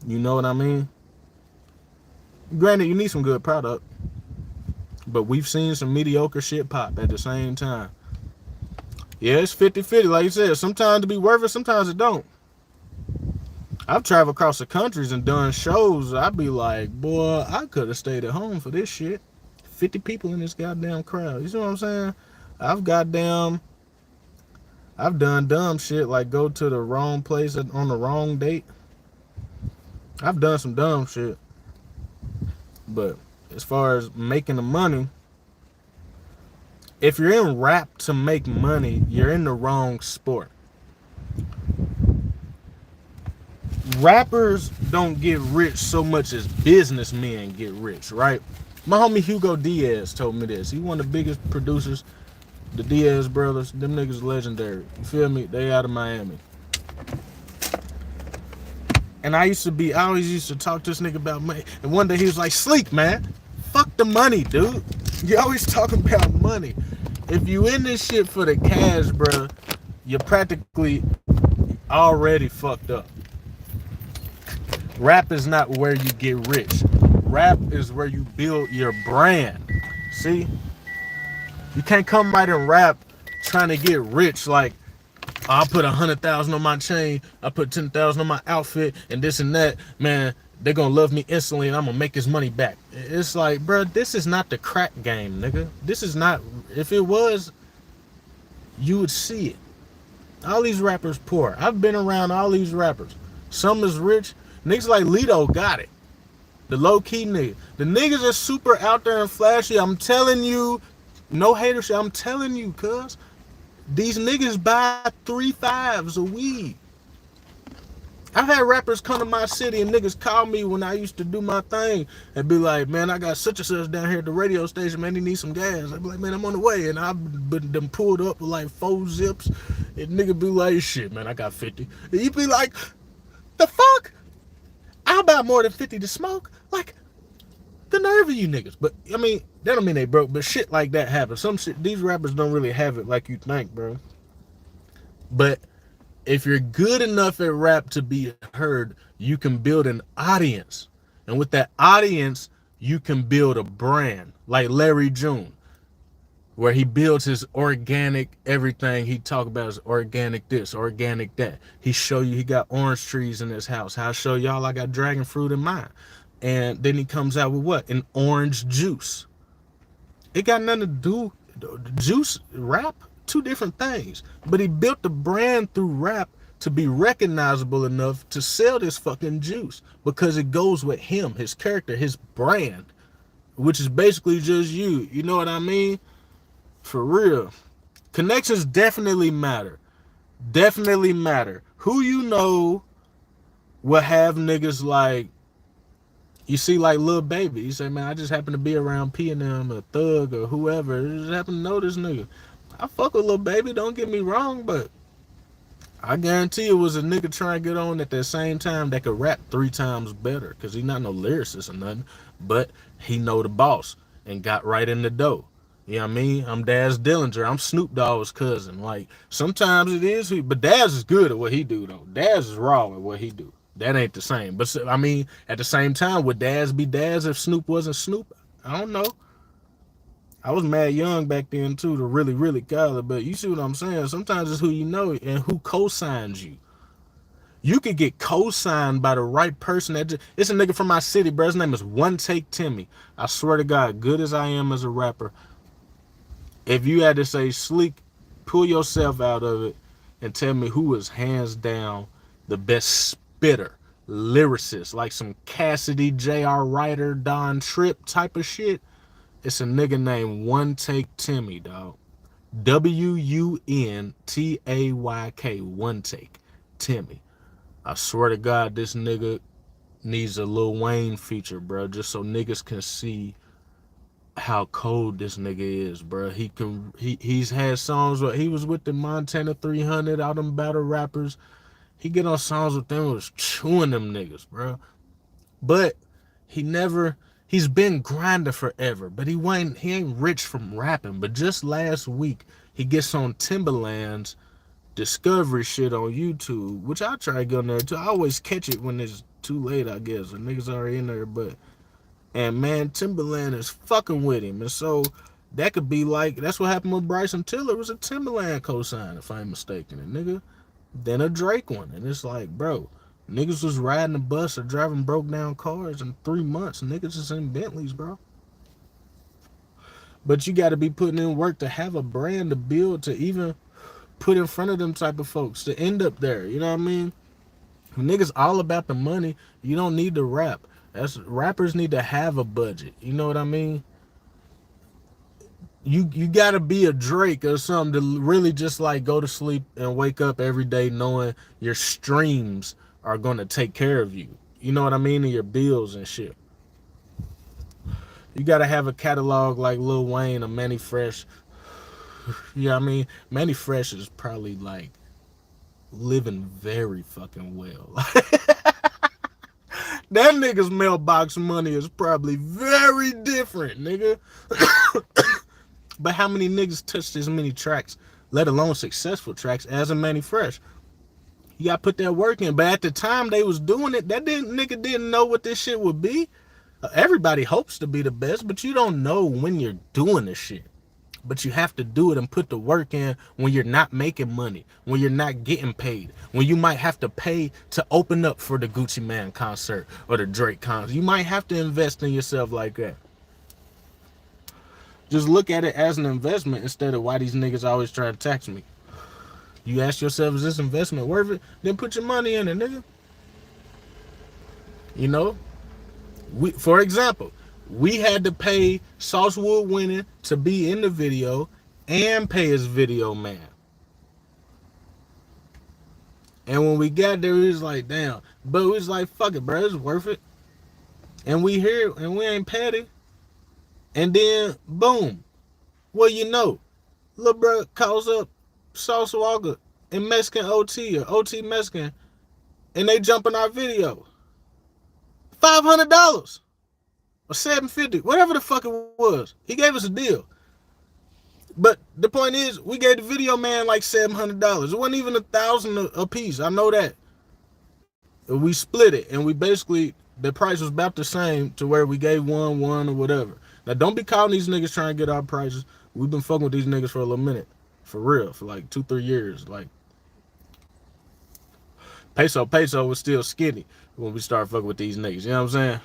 You know what I mean? Granted, you need some good product, but we've seen some mediocre shit pop at the same time. Yeah, it's 50-50, like you said. Sometimes it be worth it, sometimes it don't. I've traveled across the countries and done shows. I'd be like, boy, I could have stayed at home for this shit. 50 people in this goddamn crowd. You see what I'm saying? I've done dumb shit like go to the wrong place on the wrong date. I've done some dumb shit. But as far as making the money, if you're in rap to make money, you're in the wrong sport. Rappers don't get rich so much as businessmen get rich, right? My homie Hugo Diaz told me this. He one of the biggest producers, the Diaz brothers. Them niggas legendary. You feel me? They out of Miami. And I always used to talk to this nigga about money. And one day he was like, Sleek, man, fuck the money, dude. You always talking about money. If you in this shit for the cash, bro, you're practically already fucked up. Rap is not where you get rich. Rap is where you build your brand. See? You can't come right and rap trying to get rich like, I'll put 100,000 on my chain, I put 10,000 on my outfit, and this and that. Man, they're gonna love me instantly, and I'm gonna make his money back. It's like, bro, this is not the crack game, nigga. This is not. If it was, you would see it. All these rappers poor. I've been around all these rappers. Some is rich. Niggas like Lito got it. The low key nigga. The niggas are super out there and flashy. I'm telling you, no hater shit. I'm telling you, cuz. These niggas buy 3 5s a weed. I've had rappers come to my city and niggas call me when I used to do my thing and be like, man, I got such and such down here at the radio station, man, they need some gas. I'd be like, man, I'm on the way. And I've been them pulled up with like 4 zips. And nigga be like, shit, man, I got 50. And you be like, the fuck? I'll buy more than 50 to smoke? Like, the nerve of you niggas. But, I mean, that don't mean they broke, but shit like that happens. Some shit, these rappers don't really have it like you think, bro. But if you're good enough at rap to be heard, you can build an audience. And with that audience, you can build a brand. Like Larry June, where he builds his organic everything. He talk about his organic this, organic that. He show you he got orange trees in his house. I'll show y'all I got dragon fruit in mine. And then he comes out with what? An orange juice. It got nothing to do, juice, rap, 2 different things. But he built the brand through rap to be recognizable enough to sell this fucking juice because it goes with him, his character, his brand, which is basically just you. You know what I mean? For real. Connections definitely matter. Definitely matter. Who you know will have niggas like, you see like Lil Baby. You say, man, I just happen to be around P&M or Thug or whoever. I just happen to know this nigga. I fuck with Lil Baby, don't get me wrong, but I guarantee it was a nigga trying to get on at that same time that could rap 3 times better, because he not no lyricist or nothing, but he know the boss and got right in the dough. You know what I mean? I'm Daz Dillinger. I'm Snoop Dogg's cousin. Like sometimes it is, but Daz is good at what he do though. Daz is raw at what he do. That ain't the same. But I mean, at the same time, would Daz be Daz if Snoop wasn't Snoop? I don't know. I was mad young back then too to really call it, but you see what I'm saying? Sometimes it's who you know and who co-signs you. You could get co-signed by the right person. It's a nigga from my city, bro. His name is One Take Timmy. I swear to God, good as I am as a rapper, if you had to say, Sleek, pull yourself out of it and tell me who is hands down the best spitter, lyricist, like some Cassidy, J.R. Ryder, Don Tripp type of shit. It's a nigga named One Take Timmy, dog. Wuntayk, One Take Timmy. I swear to God, this nigga needs a Lil Wayne feature, bro, just so niggas can see how cold this nigga is, bro. He's had songs where he was with the Montana 300, all them battle rappers. He get on songs with them, was chewing them niggas, bro. But he never, he's been grinding forever, but he ain't rich from rapping. But just last week, he gets on Timberland's Discovery shit on YouTube, which I try to get on there too. I always catch it when it's too late, I guess. The niggas already in there, but and man, Timberland is fucking with him. And so that could be like, that's what happened with Bryson Tiller. It was a Timberland cosign, if I ain't mistaken. And nigga, then a Drake one. And it's like, bro, niggas was riding a bus or driving broke down cars in 3 months. Niggas is in Bentleys, bro. But you got to be putting in work to have a brand to build, to even put in front of them type of folks, to end up there. You know what I mean? When niggas all about the money, you don't need to rap. Rappers need to have a budget. You know what I mean? You gotta be a Drake or something to really just like go to sleep and wake up every day knowing your streams are gonna take care of you. You know what I mean? And your bills and shit. You gotta have a catalog like Lil Wayne or Manny Fresh. You know what I mean? Manny Fresh is probably like living very fucking well. That nigga's mailbox money is probably very different, nigga. But how many niggas touched as many tracks, let alone successful tracks, as a Manny Fresh? You gotta put that work in. But at the time they was doing it, nigga didn't know what this shit would be. Everybody hopes to be the best, but you don't know when you're doing this shit. But you have to do it and put the work in when you're not making money, when you're not getting paid, when you might have to pay to open up for the Gucci Mane concert or the Drake concert. You might have to invest in yourself like that. Just look at it as an investment instead of why these niggas always try to tax me. You ask yourself, is this investment worth it? Then put your money in it, nigga. You know? For example, we had to pay Saucewood Winning to be in the video and pay his video man. And when we got there, we was like, damn. But we was like, fuck it, bro, it's worth it. And we here, and we ain't petty. And then, boom. Well, you know, lil' bro calls up Sauce Walker and Mexican OT or OT Mexican, and they jump in our video. $500 or $750, whatever the fuck it was. He gave us a deal. But the point is, we gave the video man like $700. It wasn't even $1,000 a piece. I know that. We split it, and we basically, the price was about the same to where we gave one or whatever. Now, don't be calling these niggas trying to get our prices. We've been fucking with these niggas for a little minute. For real, for like 2-3 years. Like, peso was still skinny when we started fucking with these niggas. You know what I'm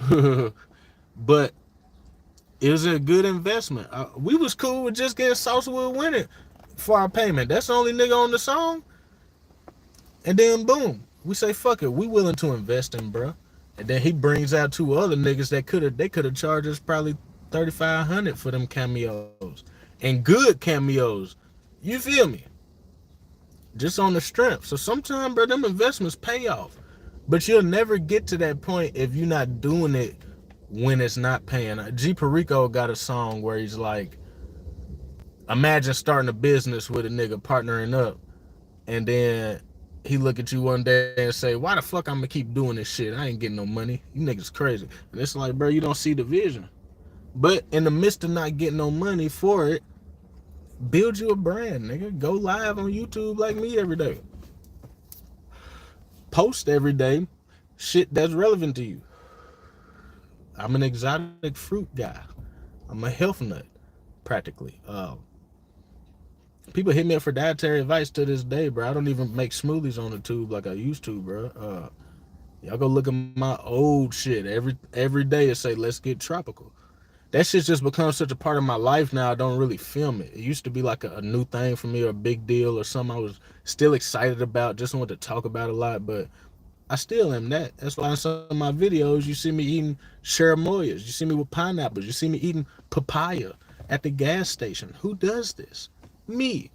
saying? But it was a good investment. We was cool with just getting Saucewood Winning for our payment. That's the only nigga on the song. And then boom, we say fuck it. We willing to invest in, bro. And then he brings out 2 other niggas that could have charged us probably $3,500 for them cameos, and good cameos. You feel me? Just on the strength. So sometimes, bro, them investments pay off. But you'll never get to that point if you're not doing it when it's not paying. G Perico got a song where he's like, imagine starting a business with a nigga partnering up, and then he look at you one day and say, why the fuck I'm gonna keep doing this shit? I ain't getting no money. You niggas crazy. And it's like, bro, you don't see the vision. But in the midst of not getting no money for it, build you a brand, nigga. Go live on YouTube like me every day. Post every day shit that's relevant to you. I'm an exotic fruit guy. I'm a health nut, practically. People hit me up for dietary advice to this day, bro. I don't even make smoothies on the tube like I used to, bro. Y'all go look at my old shit. Every day it say, let's get tropical. That shit's just become such a part of my life now, I don't really film it. It used to be like a new thing for me or a big deal or something I was still excited about, just wanted to talk about a lot, but I still am that. That's why in some of my videos you see me eating cherimoyas, you see me with pineapples, you see me eating papaya at the gas station. Who does this? Me.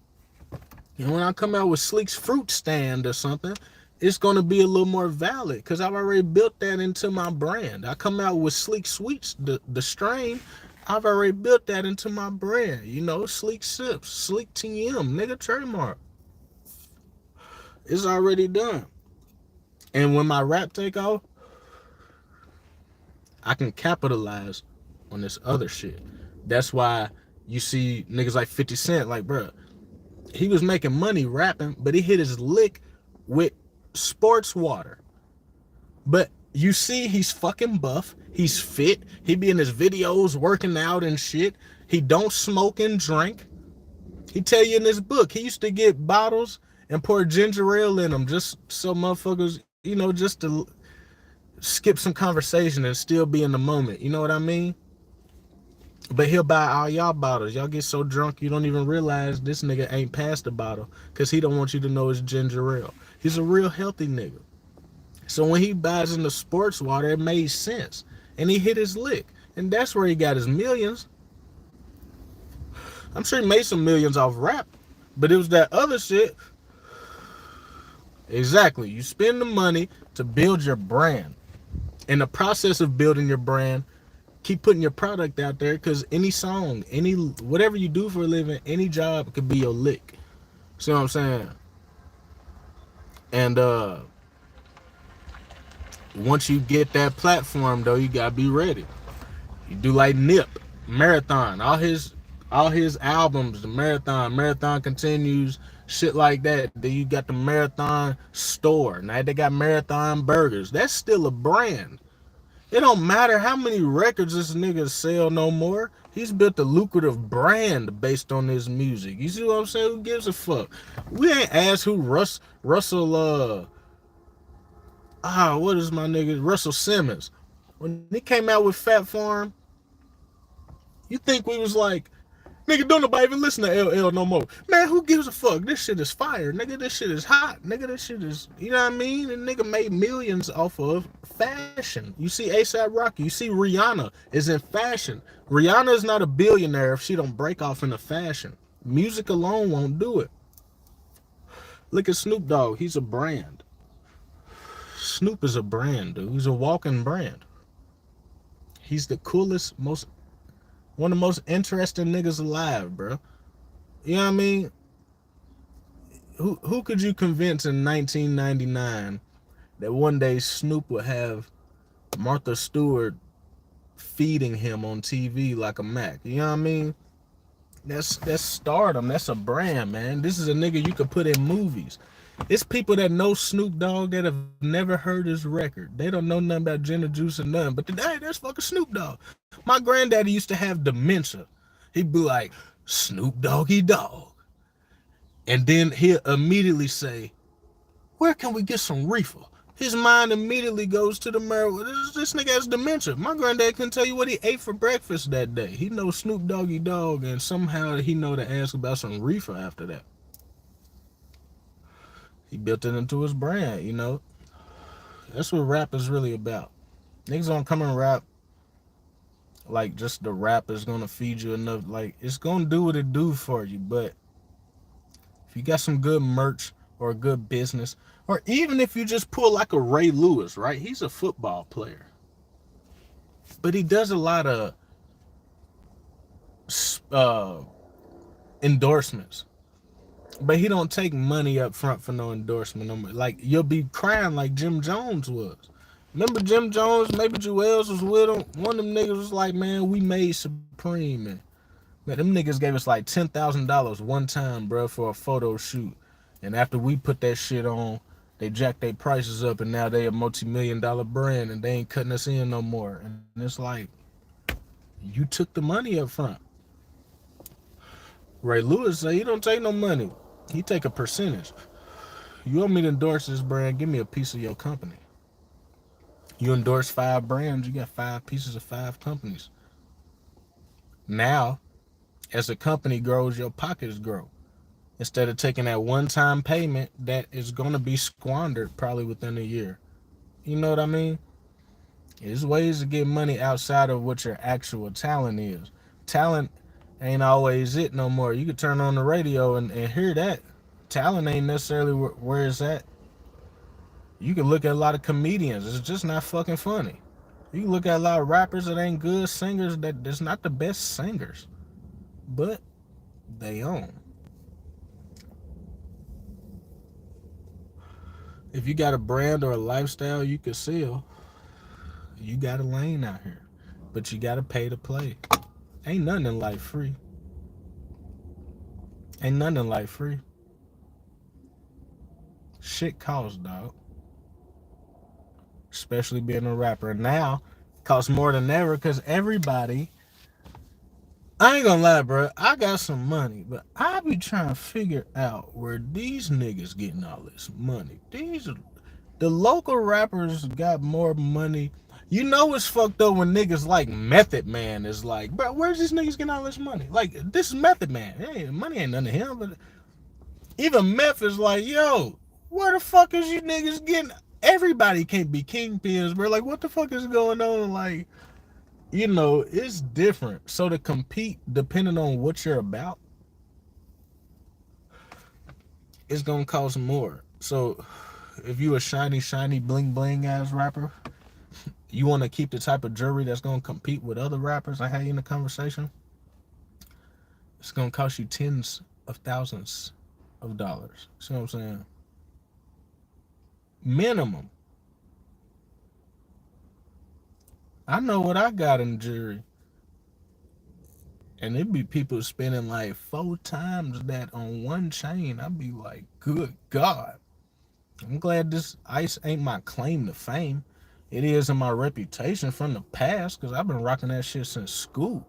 And when I come out with Sleek's fruit stand or something, it's going to be a little more valid because I've already built that into my brand. I come out with Sleek Sweets, the strain, I've already built that into my brand. You know, Sleek Sips, Sleek TM, nigga, trademark. It's already done. And when my rap take off, I can capitalize on this other shit. That's why you see niggas like 50 Cent, like, bruh, he was making money rapping, but he hit his lick with sports water. But you see he's fucking buff, he's fit, he be in his videos working out and shit. He don't smoke and drink. He tell you in his book, he used to get bottles and pour ginger ale in them just so motherfuckers, you know, just to skip some conversation and still be in the moment. You know what I mean? But he'll buy all y'all bottles. Y'all get so drunk you don't even realize this nigga ain't passed the bottle because he don't want you to know it's ginger ale. He's a real healthy nigga. So when he buys in the sports water, it made sense. And he hit his lick. And that's where he got his millions. I'm sure he made some millions off rap. But it was that other shit. Exactly. You spend the money to build your brand. In the process of building your brand, keep putting your product out there because any song, any whatever you do for a living, any job could be your lick. See what I'm saying? And once you get that platform though, you gotta be ready. You do like Nip, Marathon, all his albums, the Marathon continues, shit like that. Then you got the Marathon store. Now they got Marathon burgers. That's still a brand. It don't matter how many records this nigga sell no more. He's built a lucrative brand based on his music. You see what I'm saying? Who gives a fuck? We ain't asked who Russell what is my nigga? Russell Simmons. When he came out with Fat Farm, you think we was like, nigga, don't nobody even listen to LL no more. Man, who gives a fuck? This shit is fire, nigga. This shit is hot, nigga. This shit is, you know what I mean? And nigga made millions off of fashion. You see ASAP Rocky. You see Rihanna is in fashion. Rihanna is not a billionaire if she don't break off into fashion. Music alone won't do it. Look at Snoop Dogg. He's a brand. Snoop is a brand, dude. He's a walking brand. He's the coolest, one of the most interesting niggas alive, bro. You know what I mean? Who could you convince in 1999 that one day Snoop would have Martha Stewart feeding him on TV like a Mac? You know what I mean? That's stardom. That's a brand, man. This is a nigga you could put in movies. It's people that know Snoop Dogg that have never heard his record. They don't know nothing about Gin and Juice or nothing. But today, that's fucking Snoop Dogg. My granddaddy used to have dementia. He'd be like, Snoop Doggy Dogg. And then he'll immediately say, where can we get some reefer? His mind immediately goes to the marijuana. This nigga has dementia. My granddad couldn't tell you what he ate for breakfast that day. He knows Snoop Doggy Dogg, and somehow he know to ask about some reefer after that. He built it into his brand, you know. That's what rap is really about. Niggas don't come and rap like just the rap is gonna feed you enough. Like, it's gonna do what it do for you, but if you got some good merch or a good business, or even if you just pull like a Ray Lewis, right? He's a football player, but he does a lot of endorsements. But he don't take money up front for no endorsement. Like, you'll be crying like Jim Jones was. Remember Jim Jones? Maybe Jewels was with him. One of them niggas was like, man, we made Supreme. And man, them niggas gave us like $10,000 one time, bro, for a photo shoot. And after we put that shit on, they jacked their prices up, and now they a multi-million-dollar brand, and they ain't cutting us in no more. And it's like, you took the money up front. Ray Lewis say he don't take no money. He take a percentage. You want me to endorse this brand? Give me a piece of your company. You endorse 5 brands, you got 5 pieces of 5 companies. Now, as a company grows, your pockets grow. Instead of taking that one-time payment that is going to be squandered probably within a year. You know what I mean? There's ways to get money outside of what your actual talent is. Talent ain't always it no more. You could turn on the radio and hear that. Talent ain't necessarily where it's at. You can look at a lot of comedians. It's just not fucking funny. You can look at a lot of rappers that ain't good singers. That's not the best singers, but they own. If you got a brand or a lifestyle you can sell, you got a lane out here, but you gotta pay to play. Ain't nothing in life free. Ain't nothing in life free. Shit costs, dog. Especially being a rapper. Now, it costs more than ever because everybody. I ain't gonna lie, bro. I got some money, but I be trying to figure out where these niggas getting all this money. The local rappers got more money. You know it's fucked up when niggas like Method Man is like, bro, where's these niggas getting all this money? Like, this is Method Man. Hey, money ain't nothing to him, but even Meth is like, yo, where the fuck is you niggas getting? Everybody can't be kingpins, bro. Like, what the fuck is going on? Like, it's different. So to compete, depending on what you're about, it's gonna cost more. So if you a shiny, bling bling ass rapper, you want to keep the type of jewelry that's gonna compete with other rappers I had in the conversation, it's gonna cost you tens of thousands of dollars. See what I'm saying? Minimum. I know what I got in jewelry. And it be people spending like 4 times that on one chain. I'd be like, good God. I'm glad this ice ain't my claim to fame. It is in my reputation from the past because I've been rocking that shit since school.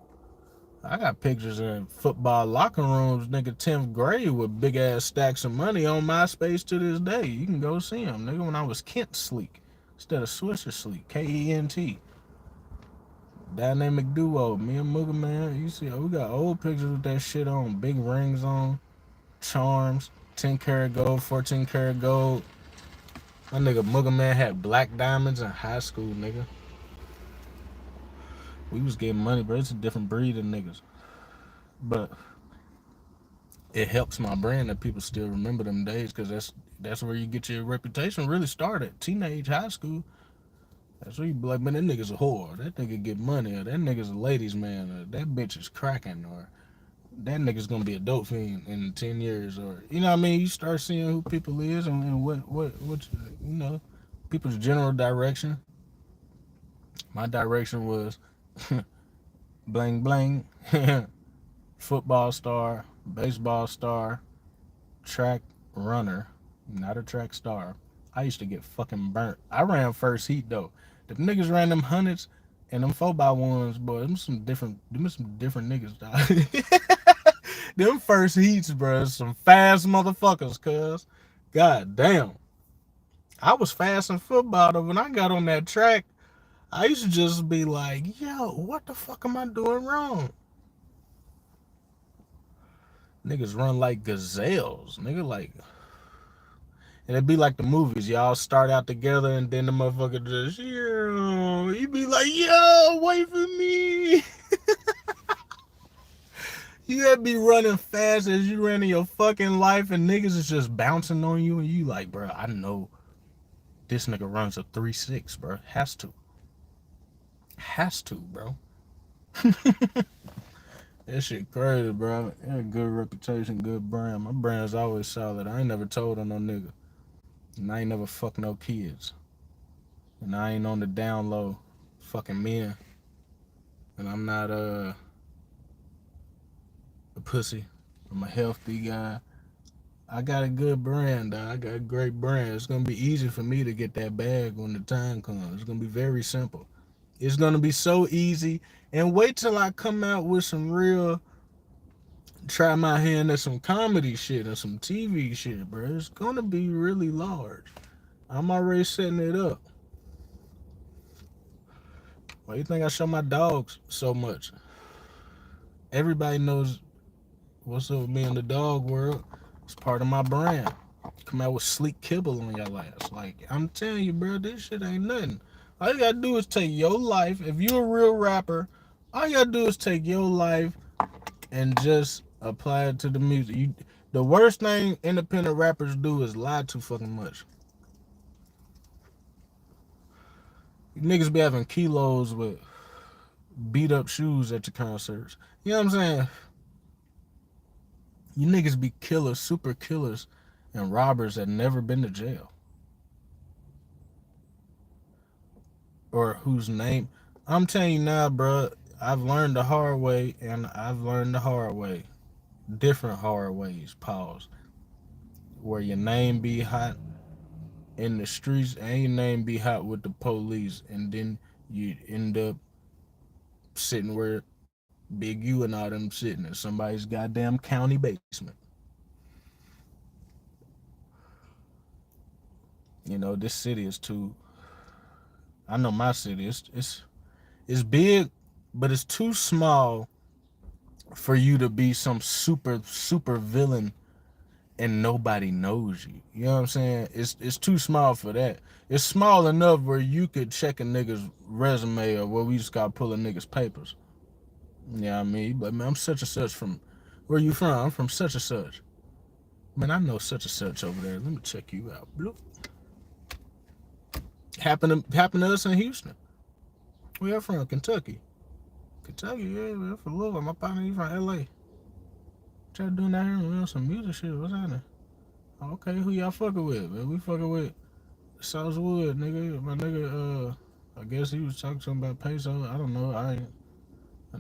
I got pictures in football locker rooms, nigga, 10th grade with big ass stacks of money on MySpace to this day. You can go see them, nigga, when I was Kent Sleek instead of Swisher Sleek, Kent. Dynamic duo, me and Mooga, man. You see, we got old pictures with that shit on, big rings on, charms, 10 karat gold, 14 karat gold. My nigga Mooga Man had black diamonds in high school, nigga. We was getting money, bro. It's a different breed of niggas. But it helps my brand that people still remember them days because that's where you get your reputation really started. Teenage, high school. That's where you be like, man, that nigga's a whore. That nigga get money. Or that nigga's a ladies' man. Or that bitch is cracking. Or that nigga's gonna be a dope fiend in 10 years. Or, you know what I mean? You start seeing who people is and people's general direction. My direction was bling bling, football star, baseball star, track runner, not a track star. I used to get fucking burnt. I ran first heat though. The niggas ran them hundreds and them 4x1s, boy, them some different niggas, dog. Them first heats, bro, some fast motherfuckers, cuz. God damn. I was fast in football though. When I got on that track, I used to just be like, yo, what the fuck am I doing wrong? Niggas run like gazelles. Nigga, like. And it'd be like the movies. Y'all start out together and then the motherfucker just, yo. You be like, yo, wait for me. You gotta be running fast as you ran in your fucking life and niggas is just bouncing on you and you like, bro, I know this nigga runs a 3.6, bro. Has to. Has to, bro. That shit crazy, bro. Had a good reputation, good brand. My brand's always solid. I ain't never told on no nigga. And I ain't never fucked no kids. and I ain't on the down low fucking men. And I'm not a pussy. I'm a healthy guy. I got a good brand. I got a great brand. It's gonna be easy for me to get that bag when the time comes. It's gonna be very simple. It's gonna be so easy. And wait till I come out with some real, try my hand at some comedy shit and some TV shit, bro. It's gonna be really large. I'm already setting it up. Why you think I show my dogs so much? Everybody knows what's up with me in the dog world. It's part of my brand. Come out with sleek kibble on your ass. Like, I'm telling you, bro, this shit ain't nothing. All you gotta do is take your life. If you a real rapper, all you gotta do is take your life and just apply it to the music. The worst thing independent rappers do is lie too fucking much. You niggas be having kilos with beat up shoes at your concerts. You know what I'm saying? You niggas be killers, super killers, and robbers that never been to jail. Or whose name. I'm telling you now, bro, I've learned the hard way, and I've learned the hard way. Different hard ways, pause. Where your name be hot in the streets and your name be hot with the police, and then you end up sitting where Big U and all them sitting in somebody's goddamn county basement. You know, this city is too. I know my city. It's big, but it's too small for you to be some super villain and nobody knows you. You know what I'm saying? It's too small for that. It's small enough where you could check a nigga's resume or where we just got pulling niggas' papers. You know what I mean? But man, I'm such and such from where you from? I'm from such and such. Man, I know such and such over there. Let me check you out. Bloop. Happened to us in Houston. Where you from? Kentucky. Kentucky, yeah, we're from Louisville. My partner, he from LA. What y'all doing out here? We on some music shit. What's happening? Okay, who y'all fucking with, man? We fucking with Southwood, nigga. My nigga, I guess he was talking something about peso. I don't know. I ain't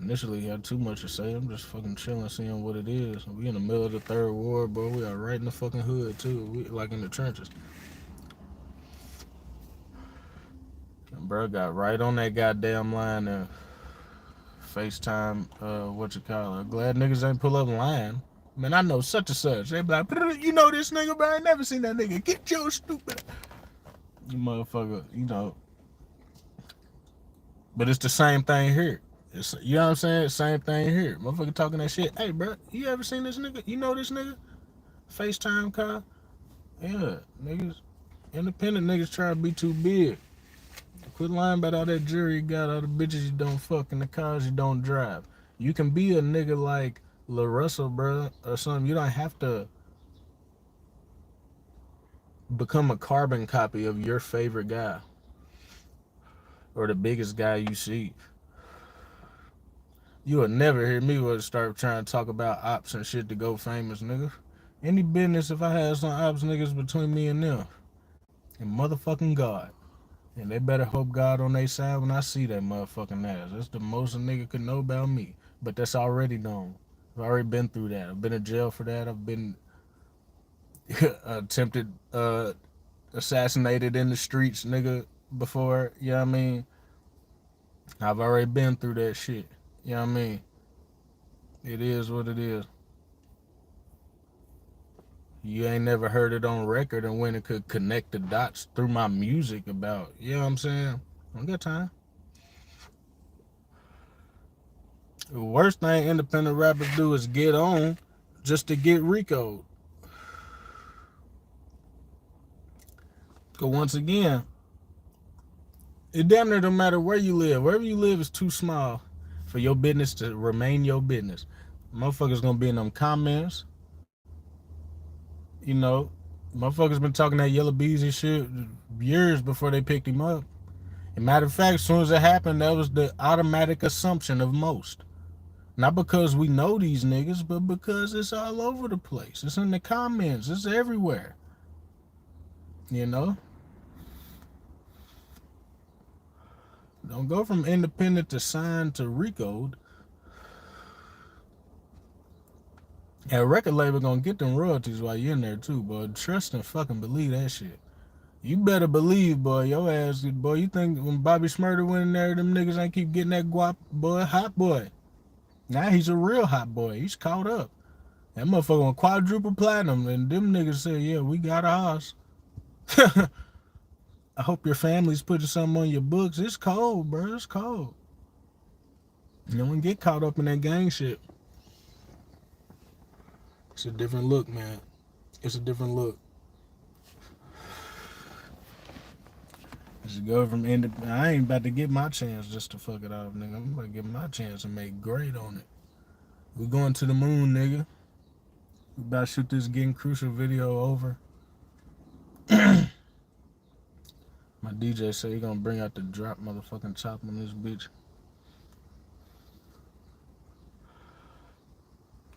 initially had too much to say. I'm just fucking chilling, seeing what it is. We in the middle of the third ward, bro. We are right in the fucking hood, too. We like in the trenches. And bro got right on that goddamn line and FaceTime, what you call it. Glad niggas ain't pull up line. Man, I know such and such. They be like, you know this nigga, bro? I ain't never seen that nigga. Get your stupid. You motherfucker, you know. But it's the same thing here. You know what I'm saying? Same thing here. Motherfucker talking that shit. Hey, bro, you ever seen this nigga? You know this nigga? FaceTime call? Yeah, niggas. Independent niggas try to be too big. Quit lying about all that jewelry you got, all the bitches you don't fuck, and the cars you don't drive. You can be a nigga like Lil Russell, bro, or something. You don't have to become a carbon copy of your favorite guy or the biggest guy you see. You will never hear me start trying to talk about ops and shit to go famous, nigga. Any business, if I had some ops niggas between me and them, and motherfucking God. And they better hope God on their side when I see that motherfucking ass. That's the most a nigga could know about me. But that's already known. I've already been through that. I've been in jail for that. I've been attempted assassinated in the streets, nigga, before. You know what I mean? I've already been through that shit. You know what I mean? It is what it is. You ain't never heard it on record and when it could connect the dots through my music about, you know what I'm saying? I don't got time. The worst thing independent rappers do is get on just to get Rico'd. Because once again, it damn near don't matter where you live. Wherever you live is too small for your business to remain your business. Motherfuckers gonna be in them comments. You know, motherfuckers been talking that Yellow Bees and shit years before they picked him up. And matter of fact, as soon as it happened, that was the automatic assumption of most. Not because we know these niggas, but because it's all over the place. It's in the comments. It's everywhere. You know? Don't go from independent to signed to RICO'd. And a record label gonna get them royalties while you're in there too, boy. Trust and fucking believe that shit. You better believe, boy, your ass, boy, you think when Bobby Shmurda went in there, them niggas ain't keep getting that guap, boy, hot boy. Now he's a real hot boy. He's caught up. That motherfucker went quadruple platinum, and them niggas said, yeah, we got a house. I hope your family's putting something on your books. It's cold, bro. It's cold. You don't get caught up in that gang shit. It's a different look, man. It's a different look. Just go from independent. I ain't about to get my chance just to fuck it off, nigga. I'm about to get my chance and make great on it. We going to the moon, nigga. We about to shoot this Getting Crucial video over. My DJ say he gonna bring out the drop motherfucking chop on this bitch.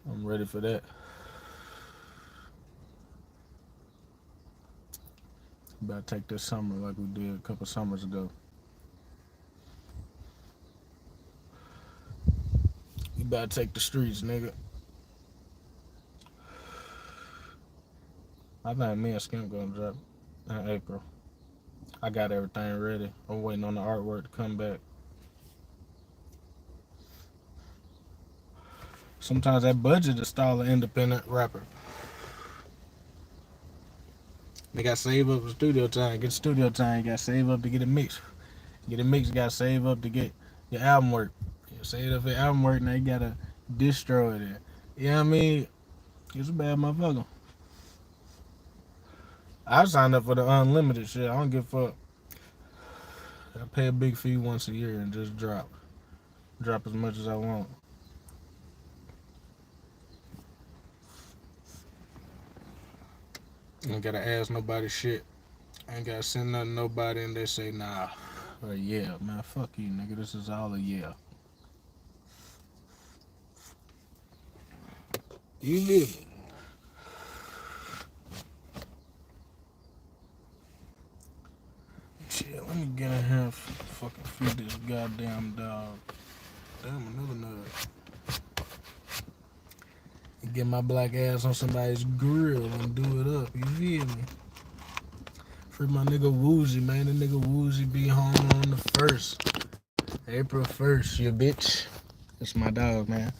I'm ready for that. About to take this summer like we did a couple summers ago. You about to take the streets, nigga. I think me and Skimp gonna drop in April. I got everything ready. I'm waiting on the artwork to come back. Sometimes that budget is style an independent rapper. They got to save up for studio time. Get studio time. You got to save up to get it mixed. Get it mixed. You got to save up to get your album work. You save up for your album work. Now you got to distro it. You know what I mean? It's a bad motherfucker. I signed up for the unlimited shit. I don't give a fuck. I pay a big fee once a year and just drop. Drop as much as I want. I ain't gotta ask nobody shit. I ain't gotta send nothing to nobody and they say nah. Or yeah, man, fuck you, nigga. This is all a yeah. You live it. Shit, let me get in here and fucking feed this goddamn dog. Damn, another nut. And get my black ass on somebody's grill and do it up. You feel me? Free my nigga Woozy, man. The nigga Woozy be home on the 1st. April 1st, you bitch. It's my dog, man.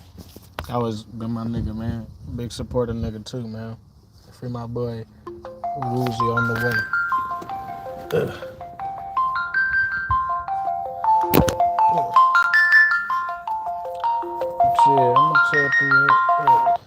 Always been my nigga, man. Big supporter nigga too, man. Free my boy Woozy on the way. Ugh. Shit, I'm gonna tell you.